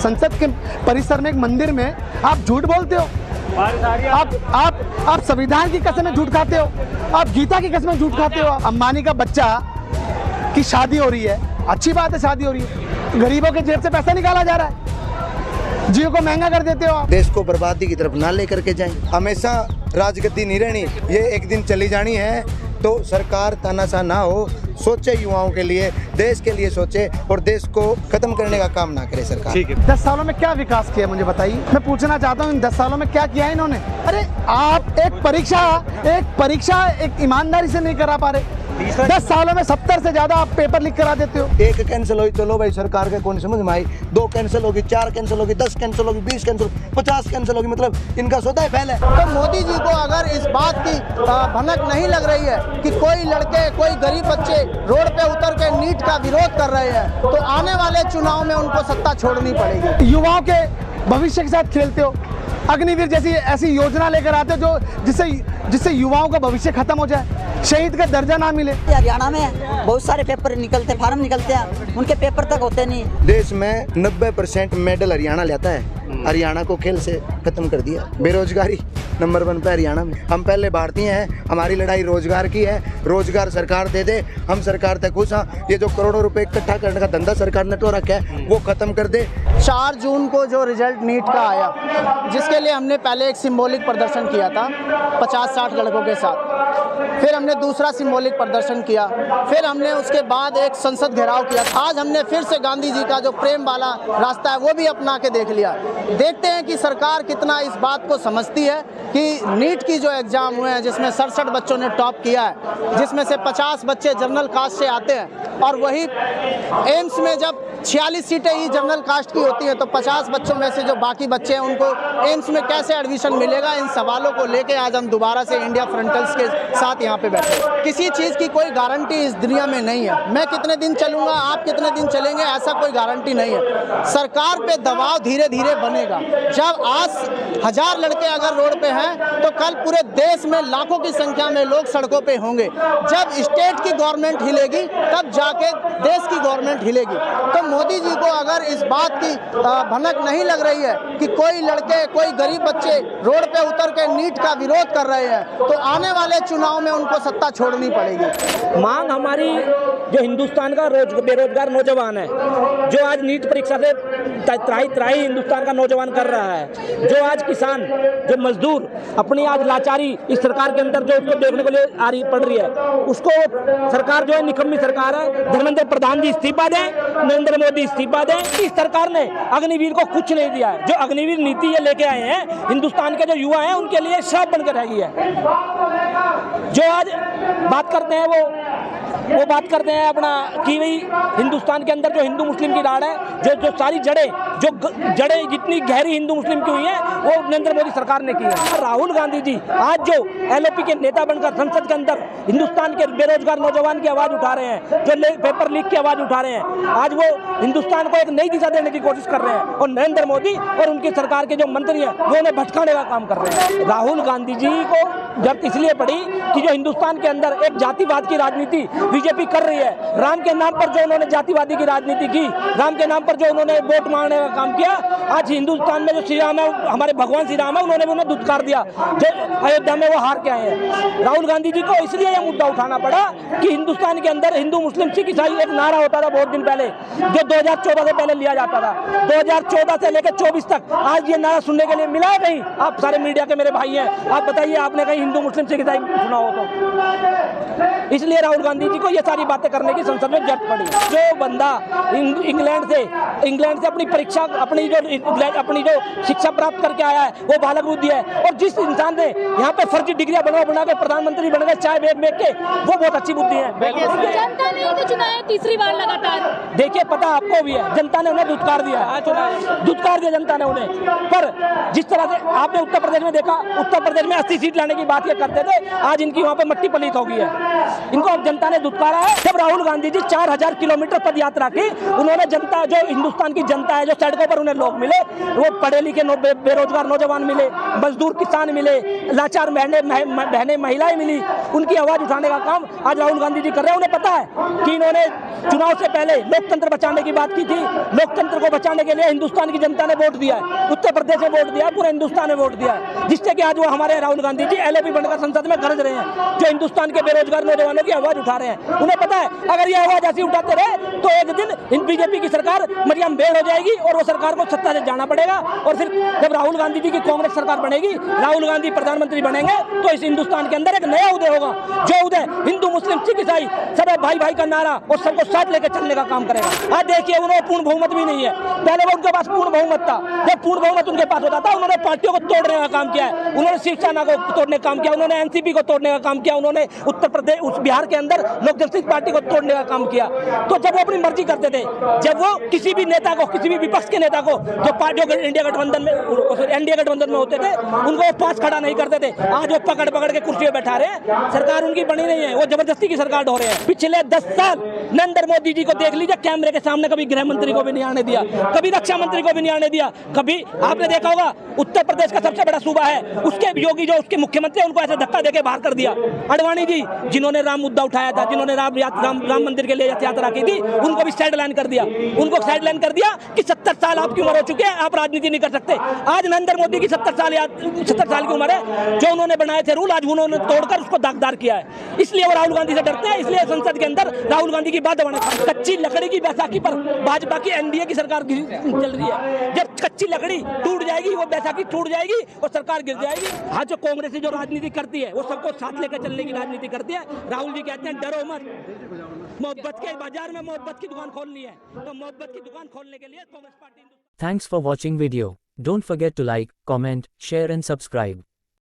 संसद के परिसर में एक मंदिर में आप झूठ बोलते हो। आप संविधान की कसम झूठ खाते हो, आप गीता की कसम झूठ खाते हो। अंबानी का बच्चा की शादी हो रही है, अच्छी बात है, शादी हो रही है, गरीबों के जेब से पैसा निकाला जा रहा है, जियो को महंगा कर देते हो आप। देश को बर्बादी की तरफ ना लेकर के जाएं। हमेशा राजगद्दी नहीं रहनी, ये एक दिन चली जानी है। तो सरकार तानाशाह ना हो, सोचे युवाओं के लिए, देश के लिए सोचे और देश को खत्म करने का काम ना करे सरकार। ठीक है, 10 सालों में क्या विकास किया मुझे बताइए। मैं पूछना चाहता हूँ इन 10 सालों में क्या किया है इन्होंने। अरे आप एक परीक्षा एक ईमानदारी से नहीं करा पा रहे। 10 सालों में 70 से ज्यादा आप पेपर लीक करा देते हो। एक कैंसिल हुई, चलो भाई सरकार के कौन समझ में आई, 2 कैंसिल होगी, 4 कैंसिल होगी, 10 कैंसिल होगी, 20 कैंसिल, 50 कैंसिल होगी, मतलब इनका सौदा ही फैल है। तो मोदी जी को अगर इस बात की भनक नहीं लग रही है कि कोई लड़के, कोई गरीब बच्चे रोड पे उतर के नीट का विरोध कर रहे हैं, तो आने वाले चुनाव में उनको सत्ता छोड़नी पड़ेगी। युवाओं के भविष्य के साथ खेलते हो, अग्निवीर जैसी ऐसी योजना लेकर आते हो जो जिससे युवाओं का भविष्य खत्म हो जाए, शहीद का दर्जा ना मिले। हरियाणा में बहुत सारे पेपर निकलते, फार्म निकलते हैं, उनके पेपर तक होते नहीं। देश में 90% मेडल हरियाणा लेता है। हरियाणा को खेल से खत्म कर दिया। बेरोजगारी नंबर 1 पे हरियाणा में। हम पहले भारतीय हैं, हमारी लड़ाई रोजगार की है। रोजगार सरकार दे दे, हम सरकार तक खुश हैं। ये जो करोड़ों रुपए इकट्ठा करने का धंधा सरकार ने तो रखा है, वो खत्म कर दे। 4 जून को जो रिजल्ट नीट का आया, जिसके लिए हमने पहले एक सिंबॉलिक प्रदर्शन किया था 50-60 लड़कों के साथ, फिर हमने दूसरा सिंबॉलिक प्रदर्शन किया, फिर हमने उसके बाद एक संसद घेराव किया। आज हमने फिर से गांधी जी का जो प्रेम वाला रास्ता है वो भी अपना के देख लिया। देखते हैं कि सरकार कितना इस बात को समझती है कि नीट की जो एग्ज़ाम हुए हैं, जिसमें 67 बच्चों ने टॉप किया है, जिसमें से 50 बच्चे जनरल कास्ट से आते हैं, और वही एम्स में जब 46 सीटें ही जनरल कास्ट की होती हैं, तो 50 बच्चों में से जो बाकी बच्चे हैं उनको एम्स में कैसे एडमिशन मिलेगा, इन सवालों को लेके आज हम दोबारा से इंडिया फ्रंटल्स के साथ यहाँ पे बैठे। किसी चीज़ की कोई गारंटी इस दुनिया में नहीं है। मैं कितने दिन चलूँगा, आप कितने दिन चलेंगे, ऐसा कोई गारंटी नहीं है। सरकार पे दबाव धीरे धीरे बनेगा। जब आज 1000 लड़के अगर रोड पे हैं, तो कल पूरे देश में लाखों की संख्या में लोग सड़कों पे होंगे। जब स्टेट की गवर्नमेंट हिलेगी, तब जाके देश की गवर्नमेंट हिलेगी। तो मोदी जी को अगर इस बात की भनक नहीं लग रही है कि कोई लड़के, कोई गरीब बच्चे रोड पे उतर के नीट का विरोध कर रहे हैं, तो आने वाले चुनाव में उनको सत्ता छोड़नी पड़ेगी। मांग हमारी, जो हिंदुस्तान का बेरोजगार नौजवान है, जो आज नीट परीक्षा से त्राही हिंदुस्तान का नौजवान कर रहा है, जो आज किसान, जो मजदूर अपनी आज लाचारी इस सरकार के अंदर जो उसको देखने को लिए आ रही पड़ रही है, उसको सरकार जो है निकम्मी सरकार है। धर्मेंद्र प्रधान जी इस्तीफा दें, नरेंद्र मोदी इस्तीफा दें। इस सरकार ने अग्निवीर को कुछ नहीं दिया है। जो अग्निवीर नीति ये लेके आए हैं, हिंदुस्तान के जो युवा हैं उनके लिए श्राप बनकर रह गई है। जो आज बात करते हैं वो बात करते हैं अपना कि भाई हिंदुस्तान के अंदर जो हिंदू मुस्लिम की राड़ है, जो सारी जड़ें जितनी गहरी हिंदू मुस्लिम की हुई है, वो नरेंद्र मोदी सरकार ने की है। राहुल गांधी जी आज जो एलओपी के नेता बनकर संसद के अंदर हिंदुस्तान के बेरोजगार नौजवान की आवाज़ उठा रहे हैं, जो पेपर लीक की आवाज़ उठा रहे हैं, आज वो हिंदुस्तान को एक नई दिशा देने की कोशिश कर रहे हैं। और नरेंद्र मोदी और उनकी सरकार के जो मंत्री हैं वो उन्हें भटकाने का काम कर रहे हैं। राहुल गांधी जी को जब इसलिए पड़ी कि जो हिंदुस्तान के अंदर एक जातिवाद की राजनीति बीजेपी कर रही है, राम के नाम पर जो उन्होंने जातिवादी की राजनीति की, राम के नाम पर जो उन्होंने वोट मांगने का काम किया, आज हिंदुस्तान में जो श्री राम है, हमारे भगवान श्री राम है, उन्होंने भी उन्हें दुत्कार दिया। जो अयोध्या में वो हार के आए हैं। राहुल गांधी जी को इसलिए यह मुद्दा उठाना पड़ा कि हिंदुस्तान के अंदर हिंदू मुस्लिम सिख ईसाई एक नारा होता था बहुत दिन पहले, जो 2014 से पहले लिया जाता था। 2014 से लेकर 24 तक आज ये नारा सुनने के लिए मिला है कहीं? आप सारे मीडिया के मेरे भाई हैं, आप बताइए आपने कहीं हिंदू मुस्लिम सिख ईसाई सुना हो तो? इसलिए राहुल गांधी जी को ये सारी बातें करने की संसद में जरूरत पड़ी। जो बंदा इंग्लैंड से अपनी जो शिक्षा प्राप्त करके आया है, वो बालक बुद्धि है। और जिस इंसान ने यहाँ पे फर्जी डिग्रियां बना के प्रधानमंत्री बन गए चाय बेच के, वो बहुत अच्छी बुद्धि है। जनता ने तो चुनाव तीसरी बार लगातार, देखिए पता आपको भी है, जनता ने उन्हें दुत्कार दिया जनता ने उन्हें। पर जिस तरह से आपने उत्तर प्रदेश में देखा, उत्तर प्रदेश में 80 सीट लाने की बात ये करते थे, आज इनकी वहाँ पे मट्टी पलीत हो गई है। इनको अब जनता ने दुत्कारा है। जब राहुल गांधी जी 4000 किलोमीटर पद यात्रा की, उन्होंने जनता, जो हिंदुस्तान की जनता है, जो सड़कों पर उन्हें लोग मिले, वो पढ़े लिखे बेरोजगार नौजवान मिले, मजदूर किसान मिले, लाचार बहनें महिलाएं मिली, उनकी आवाज उठाने का काम आज राहुल गांधी जी कर रहे हैं। उन्हें पता है कि इन्होंने चुनाव से पहले लोकतंत्र बचाने की बात की थी। लोकतंत्र को बचाने के लिए हिंदुस्तान की जनता ने वोट दिया है, उत्तर प्रदेश में वोट दिया है, पूरे हिंदुस्तान ने वोट दिया है, जिससे कि आज वो हमारे राहुल गांधी जी एलओपी बनकर संसद में गरज रहे हैं, जो हिंदुस्तान के बेरोजगार नौजवानों की आवाज उठा रहे हैं। उन्हें पता है अगर ये आवाज ऐसी उठाते रहे तो एक दिन बीजेपी की सरकार मरियम बेड़ हो जाएगी और वो सरकार को सत्ता से जाना पड़ेगा। और फिर जब राहुल गांधी जी की कांग्रेस सरकार बनेगी, राहुल गांधी प्रधानमंत्री बनेंगे, तो इस हिंदुस्तान के अंदर एक नया उदय होगा, जो उदय हिंदू मुस्लिम सिख ईसाई सब भाई भाई का नारा और सबको साथ लेकर चलने का काम करेगा। आज देखिए उन्हें पूर्ण बहुमत भी नहीं है, पहले वो उनके पास पूर्ण बहुमत था। जब पूर्ण बहुमत उनके पास होता था, उन्होंने पार्टियों को तोड़ने का काम किया है, उन्होंने शिवसेना को तोड़ने का काम किया, उन्होंने एनसीपी को तोड़ने का काम किया, उन्होंने उत्तर प्रदेश बिहार के अंदर लोक जनशक्ति पार्टी को तोड़ने का काम किया। तो जब वो अपनी मर्जी करते थे, जब वो किसी भी नेता को, किसी भी विपक्ष के नेता को, जो पार्टियों इंडिया गठबंधन में, एनडीए गठबंधन में होते थे, उनको पास खड़ा नहीं करते थे। आज वो पकड़ पकड़ के कुर्सी पे बैठा रहे हैं, सरकार उनकी बनी नहीं है, वो जबरदस्ती की सरकार ढो रहे हैं। पिछले 10 साल नरेंद्र मोदी जी को देख लीजिए, कैमरे के सामने कभी गृह मंत्री को भी नहीं आने दिया, कभी रक्षा मंत्री को भी नहीं आने दिया। कभी आपने देखा होगा उत्तर प्रदेश का सबसे बड़ा सूबा है, उसके योगी जो उसके मुख्यमंत्री उनको ऐसे धक्का देके बाहर कर दिया। अडवाणी जी जिन्होंने राम मुद्दा उठाया था, जिन्होंने राम मंदिर के लिए यात्रा की थी, उनको भी साइडलाइन कर दिया। उनको साइडलाइन कर दिया कि 70 साल आपकी उम्र हो चुकी है, आप राजनीति नहीं कर सकते। आज नरेंद्र मोदी की 70 साल की उम्र है, जो उन्होंने बनाए थे रूल आज उन्होंने तोड़कर उसको दागदार किया है। इसलिए वो राहुल गांधी से डरते हैं, इसलिए संसद के अंदर राहुल गांधी की बात दबाने। कच्ची लकड़ी की बैसाखी पर भाजपा की एनडीए की सरकार चल रही है। जब कच्ची लकड़ी टूट जाएगी, वो बैसाखी टूट जाएगी और सरकार गिर जाएगी। हाँ, जो कांग्रेस जो राजनीति करती है, वो सबको साथ लेकर चलने की राजनीति करती है। राहुल जी कहते हैं डरो मत, मोहब्बत के बाजार में मोहब्बत की दुकान खोलनी है, तो मोहब्बत की दुकान खोलने के लिए Congress party. Thanks for watching video. Don't forget to like, comment, share and subscribe.